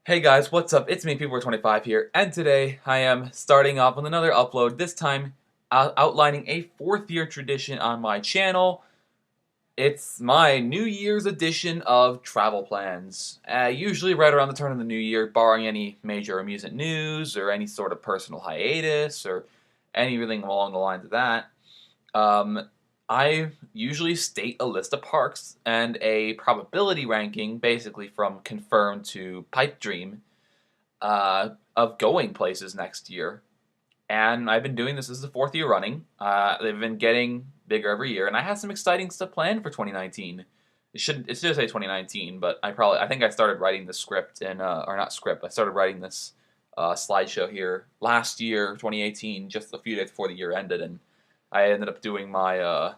Hey guys, what's up? It's me, People25 here, and today I am starting off with another upload, this time outlining a fourth year tradition on my channel. It's my New Year's edition of travel plans. Usually right around the turn of the new year, barring any major amusement news or any sort of personal hiatus or anything along the lines of that. Um, I usually state a list of parks and a probability ranking, basically from confirmed to pipe dream, of going places next year. And I've been doing this is the fourth year running. They've been getting bigger every year, and I have some exciting stuff planned for 2019. It should say 2019, but I think I started writing the script or not script. I started writing this slideshow here last year, 2018, just a few days before the year ended, and I ended up doing my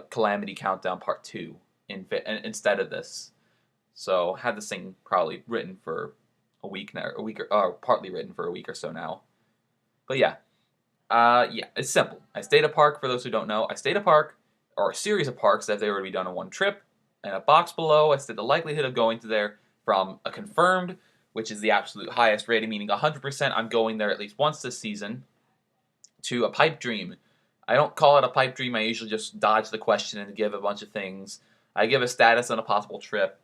Calamity Countdown Part 2 instead of this. So had this thing probably written for a week now, partly written for a week or so now. But yeah, it's simple. I stayed a park. For those who don't know, I stayed a park or a series of parks that they were to be done in one trip. And a box below, I said the likelihood of going to there from a confirmed, which is the absolute highest rating, meaning 100% I'm going there at least once this season, to a pipe dream. I don't call it a pipe dream. I usually just dodge the question and give a bunch of things. I give a status on a possible trip.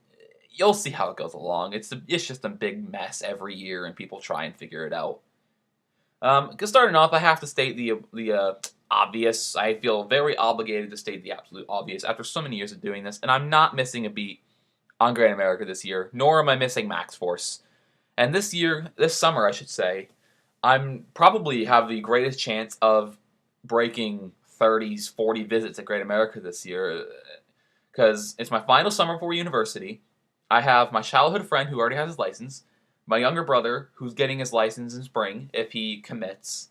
You'll see how it goes along. It's just a big mess every year, and people try and figure it out. Because starting off, I have to state the obvious. I feel very obligated to state the absolute obvious after so many years of doing this, and I'm not missing a beat on Great America this year, nor am I missing Max Force. And this summer, I should say, I'm probably have the greatest chance of breaking 30s, 40 visits at Great America this year, because it's my final summer before university. I have my childhood friend who already has his license, my younger brother who's getting his license in spring if he commits.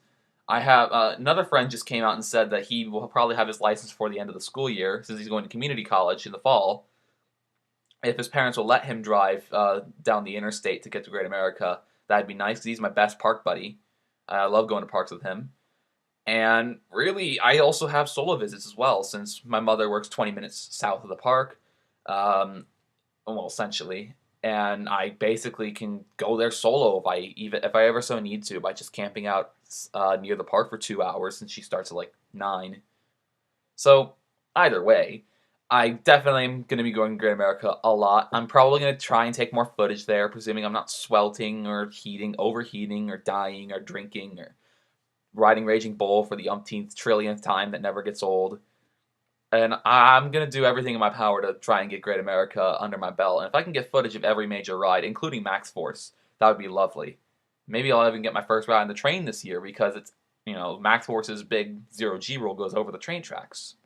I have another friend just came out and said that he will probably have his license before the end of the school year since he's going to community college in the fall. If his parents will let him drive down the interstate to get to Great America, that'd be nice because he's my best park buddy. I love going to parks with him. And really, I also have solo visits as well since my mother works 20 minutes south of the park. Um, well, essentially, and I basically can go there solo if I ever so need to by just camping out near the park for 2 hours, since she starts at like 9. So either way, I definitely am going to be going to Great America a lot. I'm probably going to try and take more footage there, presuming I'm not swelting or overheating or dying or drinking or riding Raging Bull for the umpteenth trillionth time that never gets old. And I'm going to do everything in my power to try and get Great America under my belt. And if I can get footage of every major ride, including Max Force, that would be lovely. Maybe I'll even get my first ride on the train this year because Max Force's big zero-G rule goes over the train tracks.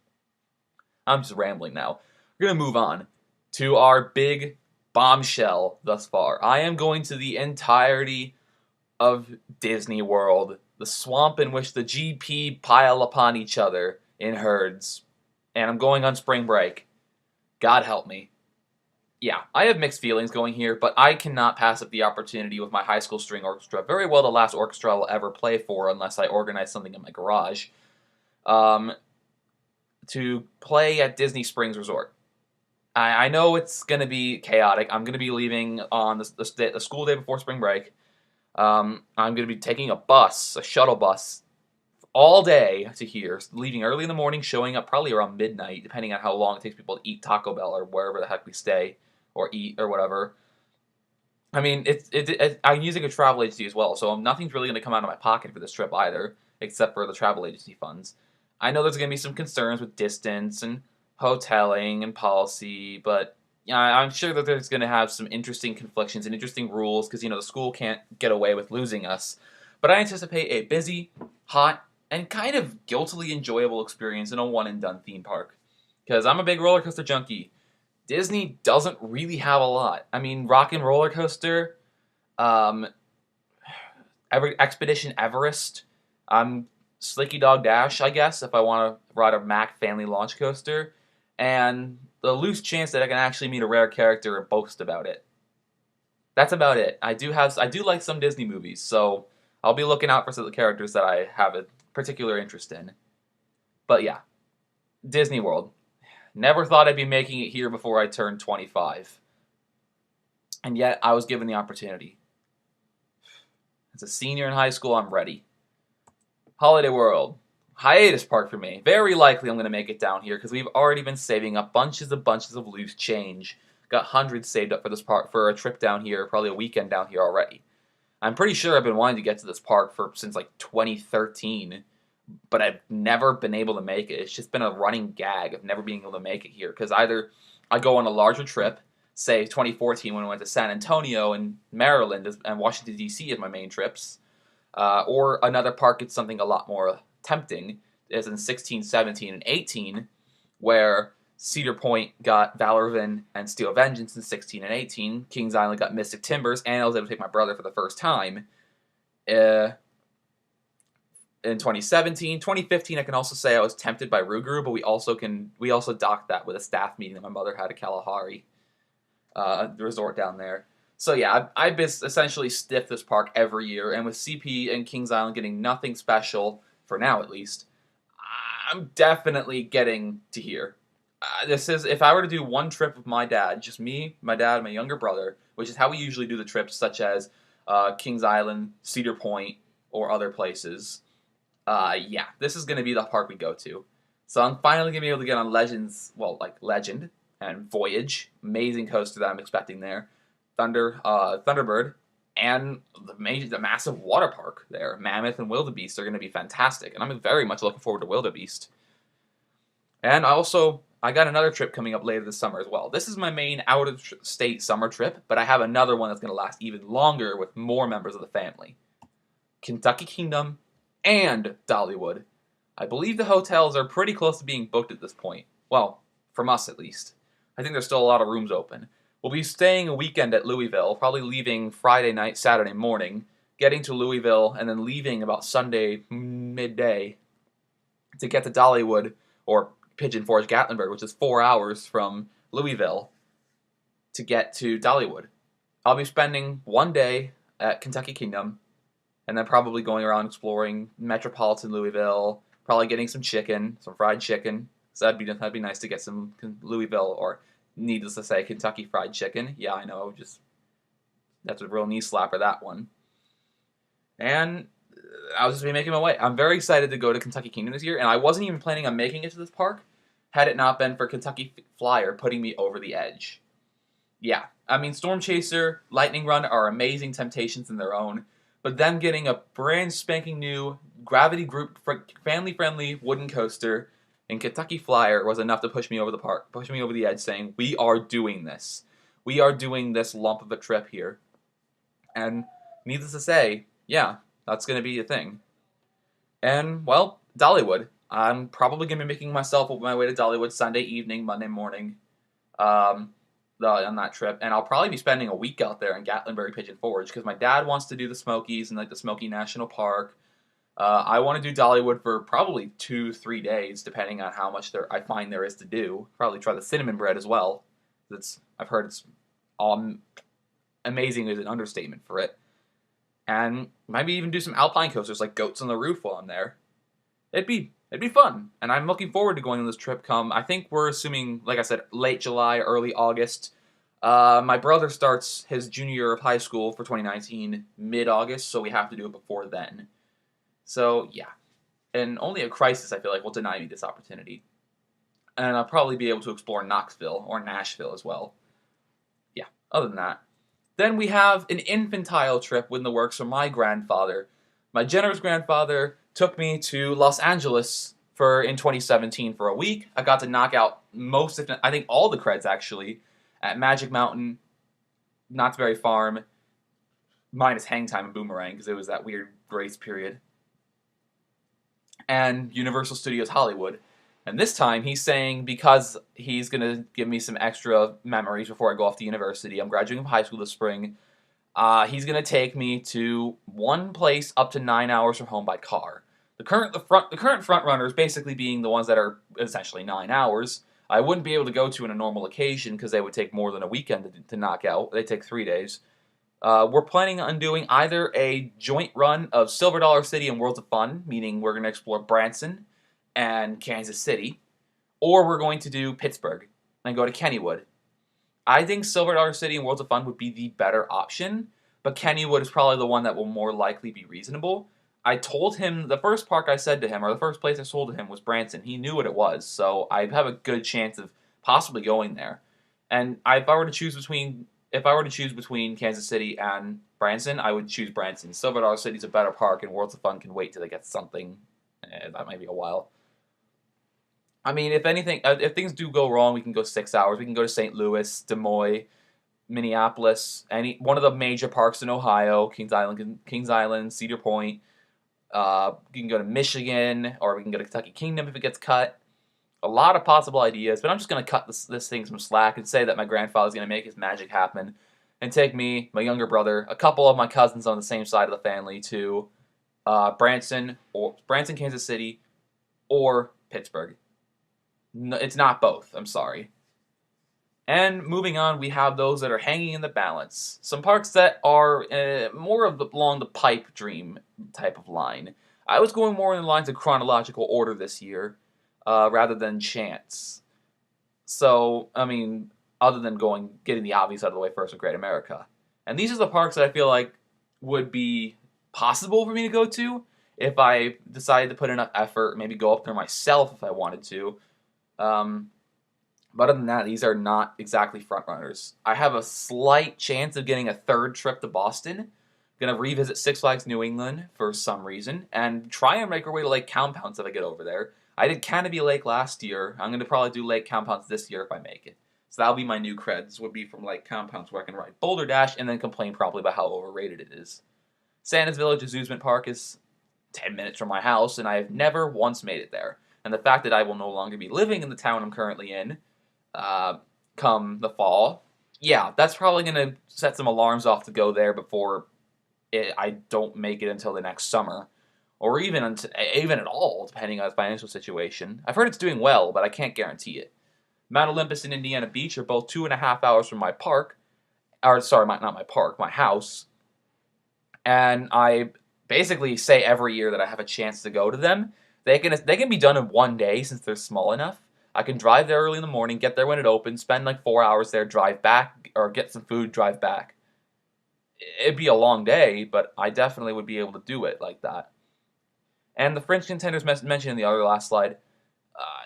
I'm just rambling now. We're going to move on to our big bombshell thus far. I am going to the entirety of Disney World, the swamp in which the GP pile upon each other in herds, and I'm going on spring break. God help me. Yeah, I have mixed feelings going here, but I cannot pass up the opportunity with my high school string orchestra, very well the last orchestra I'll ever play for unless I organize something in my garage, to play at Disney Springs Resort. I know it's going to be chaotic. I'm going to be leaving on the school day before spring break. I'm going to be taking a shuttle bus, all day to here, leaving early in the morning, showing up probably around midnight, depending on how long it takes people to eat Taco Bell or wherever the heck we stay or eat or whatever. I mean, I'm using a travel agency as well, so nothing's really going to come out of my pocket for this trip either, except for the travel agency funds. I know there's going to be some concerns with distance and hoteling and policy, but yeah, I'm sure that there's going to have some interesting conflictions and interesting rules because, the school can't get away with losing us. But I anticipate a busy, hot, and kind of guiltily enjoyable experience in a one-and-done theme park. Because I'm a big roller coaster junkie. Disney doesn't really have a lot. I mean, Rock and Roller Coaster, Expedition Everest, Slinky Dog Dash, I guess, if I want to ride a Mac family launch coaster, and the loose chance that I can actually meet a rare character and boast about it. That's about it. I do like some Disney movies, so I'll be looking out for some of the characters that I have a particular interest in. But yeah, Disney World. Never thought I'd be making it here before I turned 25. And yet I was given the opportunity. As a senior in high school, I'm ready. Holiday World. Hiatus park for me. Very likely I'm going to make it down here because we've already been saving up bunches of loose change. Got hundreds saved up for this park for a trip down here, probably a weekend down here already. I'm pretty sure I've been wanting to get to this park since like 2013, but I've never been able to make it. It's just been a running gag of never being able to make it here because either I go on a larger trip, say 2014 when I went to San Antonio and Maryland and Washington D.C. as my main trips, or another park gets something a lot more tempting, as in 16, 17, and 18, where Cedar Point got Valorvin and Steel Vengeance in 16 and 18, Kings Island got Mystic Timbers, and I was able to take my brother for the first time in 2017. 2015, I can also say I was tempted by Rougarou, but we also docked that with a staff meeting that my mother had at Kalahari, the resort down there. So yeah, I've essentially stiffed this park every year, and with CP and Kings Island getting nothing special, for now at least, I'm definitely getting to here. This is, if I were to do one trip with my dad, just me, my dad, my younger brother, which is how we usually do the trips, such as Kings Island, Cedar Point, or other places, yeah, this is going to be the park we go to. So I'm finally going to be able to get on Legend and Voyage, amazing coaster that I'm expecting there, Thunderbird, and the massive water park there. Mammoth and Wildebeest are going to be fantastic, and I'm very much looking forward to Wildebeest. And I got another trip coming up later this summer as well. This is my main out-of-state summer trip, but I have another one that's going to last even longer with more members of the family. Kentucky Kingdom and Dollywood. I believe the hotels are pretty close to being booked at this point. Well, from us at least. I think there's still a lot of rooms open. We'll be staying a weekend at Louisville, probably leaving Friday night, Saturday morning, getting to Louisville, and then leaving about Sunday midday to get to Dollywood, or Pigeon Forge Gatlinburg, which is 4 hours from Louisville, to get to Dollywood. I'll be spending one day at Kentucky Kingdom, and then probably going around exploring metropolitan Louisville, probably getting some fried chicken. So that'd be nice to get some Louisville, or needless to say, Kentucky Fried Chicken. Yeah, I know, that's a real knee slapper, that one. And I'll just be making my way. I'm very excited to go to Kentucky Kingdom this year, and I wasn't even planning on making it to this park had it not been for Kentucky Flyer putting me over the edge. Yeah, I mean, Storm Chaser, Lightning Run are amazing temptations in their own, but them getting a brand spanking new gravity group family-friendly wooden coaster in Kentucky Flyer was enough to push me over the edge, saying, we are doing this. We are doing this lump of a trip here. And needless to say, yeah, that's going to be a thing. And, well, Dollywood. I'm probably going to be making myself my way to Dollywood Sunday evening, Monday morning on that trip. And I'll probably be spending a week out there in Gatlinburg Pigeon Forge because my dad wants to do the Smokies and the Smoky National Park. I want to do Dollywood for probably 2-3 days, depending on how much I find there is to do. Probably try the cinnamon bread as well. I've heard it's amazing is an understatement for it. And maybe even do some alpine coasters like Goats on the Roof while I'm there. It'd be fun, and I'm looking forward to going on this trip. I think we're assuming, like I said, late July, early August. My brother starts his junior year of high school for 2019 mid-August, so we have to do it before then. So, yeah. And only a crisis, I feel like, will deny me this opportunity. And I'll probably be able to explore Knoxville or Nashville as well. Yeah, other than that. Then we have an infantile trip in the works from my grandfather. My generous grandfather took me to Los Angeles in 2017 for a week. I got to knock out I think all the creds actually, at Magic Mountain, Knott's Berry Farm, minus Hang Time and Boomerang, because it was that weird grace period, and Universal Studios Hollywood. And this time he's saying, because he's going to give me some extra memories before I go off to university, I'm graduating from high school this spring, he's going to take me to one place up to 9 hours from home by car. The current front runners basically being the ones that are essentially 9 hours. I wouldn't be able to go to on a normal occasion because they would take more than a weekend to knock out. They take 3 days. We're planning on doing either a joint run of Silver Dollar City and Worlds of Fun, meaning we're going to explore Branson and Kansas City, or we're going to do Pittsburgh and go to Kennywood. I think Silver Dollar City and Worlds of Fun would be the better option, but Kennywood is probably the one that will more likely be reasonable. I told him, the first park I said to him, or the first place I sold to him was Branson. He knew what it was, so I have a good chance of possibly going there. And if I were to choose between Kansas City and Branson, I would choose Branson. Silver Dollar City is a better park, and Worlds of Fun can wait till they get something. That might be a while. I mean, if anything, if things do go wrong, we can go 6 hours. We can go to St. Louis, Des Moines, Minneapolis, any one of the major parks in Ohio, Kings Island, Cedar Point. We can go to Michigan, or we can go to Kentucky Kingdom if it gets cut. A lot of possible ideas, but I'm just going to cut this thing some slack and say that my grandfather's going to make his magic happen and take me, my younger brother, a couple of my cousins on the same side of the family to Branson, Kansas City, or Pittsburgh. No, it's not both. I'm sorry. And moving on, we have those that are hanging in the balance. Some parks that are more along the pipe dream type of line. I was going more in the lines of chronological order this year, rather than chance. So, I mean, other than getting the obvious out of the way first with Great America. And these are the parks that I feel like would be possible for me to go to if I decided to put enough effort, maybe go up there myself if I wanted to. But other than that, these are not exactly front runners. I have a slight chance of getting a third trip to Boston. Gonna revisit Six Flags New England for some reason, and try and make our way to Lake Compounce if I get over there. I did Canopy Lake last year. I'm gonna probably do Lake Compounce this year if I make it. So that'll be my new creds, would be from Lake Compounce, where I can ride Boulder Dash and then complain probably about how overrated it is. Santa's Village Amusement Park is 10 minutes from my house, and I have never once made it there. And the fact that I will no longer be living in the town I'm currently in, come the fall, yeah, that's probably going to set some alarms off to go there before I don't make it until the next summer, or even at all, depending on the financial situation. I've heard it's doing well, but I can't guarantee it. Mount Olympus and Indiana Beach are both 2.5 hours from my park, or sorry, not my park, my house, and I basically say every year that I have a chance to go to them. They can be done in one day since they're small enough. I can drive there early in the morning, get there when it opens, spend like 4 hours there, drive back, or get some food, drive back. It'd be a long day, but I definitely would be able to do it like that. And the French contenders mentioned in the other last slide,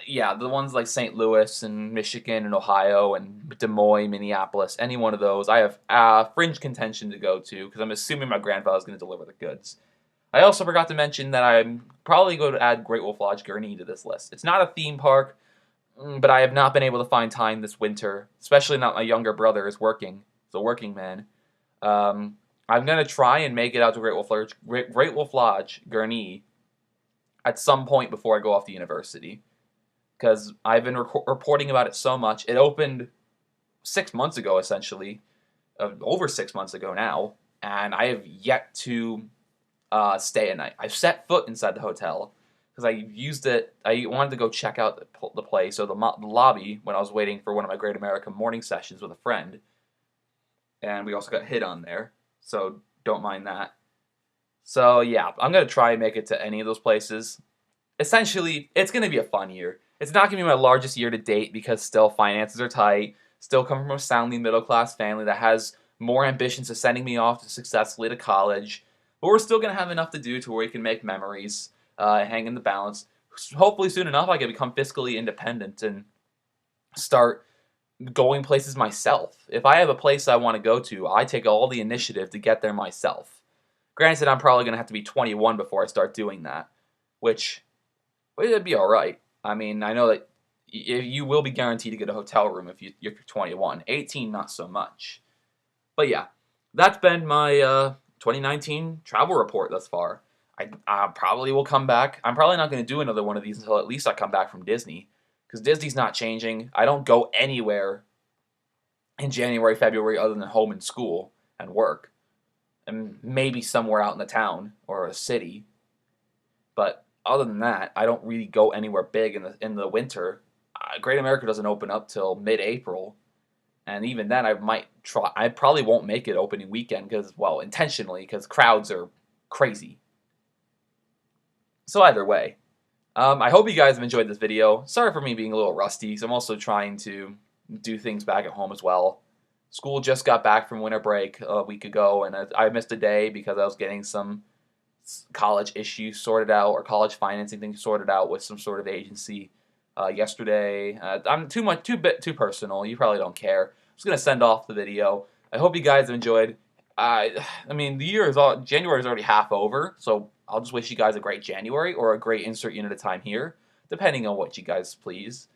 yeah, the ones like St. Louis and Michigan and Ohio and Des Moines, Minneapolis, any one of those, I have fringe contention to go to because I'm assuming my grandfather's going to deliver the goods. I also forgot to mention that I'm probably going to add Great Wolf Lodge Gurnee to this list. It's not a theme park, but I have not been able to find time this winter, especially not my younger brother is working. He's a working man. I'm going to try and make it out to Great Wolf Lodge Gurnee at some point before I go off to university, because I've been reporting about it so much. It opened 6 months ago, essentially, over 6 months ago now, and I have yet to stay a night. I've set foot inside the hotel because I used it. I wanted to go check out the place, or the lobby, when I was waiting for one of my Great America morning sessions with a friend, and we also got hit on there, so don't mind that. So yeah, I'm going to try and make it to any of those places. Essentially, it's going to be a fun year. It's not going to be my largest year to date because still finances are tight, still come from a soundly middle-class family that has more ambitions of sending me off successfully to college, but we're still going to have enough to do to where we can make memories, hang in the balance. Hopefully soon enough I can become fiscally independent and start going places myself. If I have a place I want to go to, I take all the initiative to get there myself. Granted, I'm probably going to have to be 21 before I start doing that, which would be alright. I mean, I know that you will be guaranteed to get a hotel room if you're 21. 18, not so much. But yeah, that's been my 2019 travel report thus far. I probably will come back. I'm probably not going to do another one of these until at least I come back from Disney, because Disney's not changing. I don't go anywhere in January, February other than home and school and work, and maybe somewhere out in the town or a city. But other than that, I don't really go anywhere big in the winter. Great America doesn't open up till mid-April, and even then, I probably won't make it opening weekend intentionally, because crowds are crazy. So either way, I hope you guys have enjoyed this video. Sorry for me being a little rusty, because I'm also trying to do things back at home as well. School just got back from winter break a week ago, and I missed a day because I was getting some college issues sorted out, or college financing things sorted out with some sort of agency yesterday. I'm too personal. You probably don't care. I'm just gonna send off the video. I hope you guys have enjoyed. I mean, January is already half over, so I'll just wish you guys a great January or a great insert unit of time here, depending on what you guys please.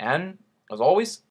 And as always,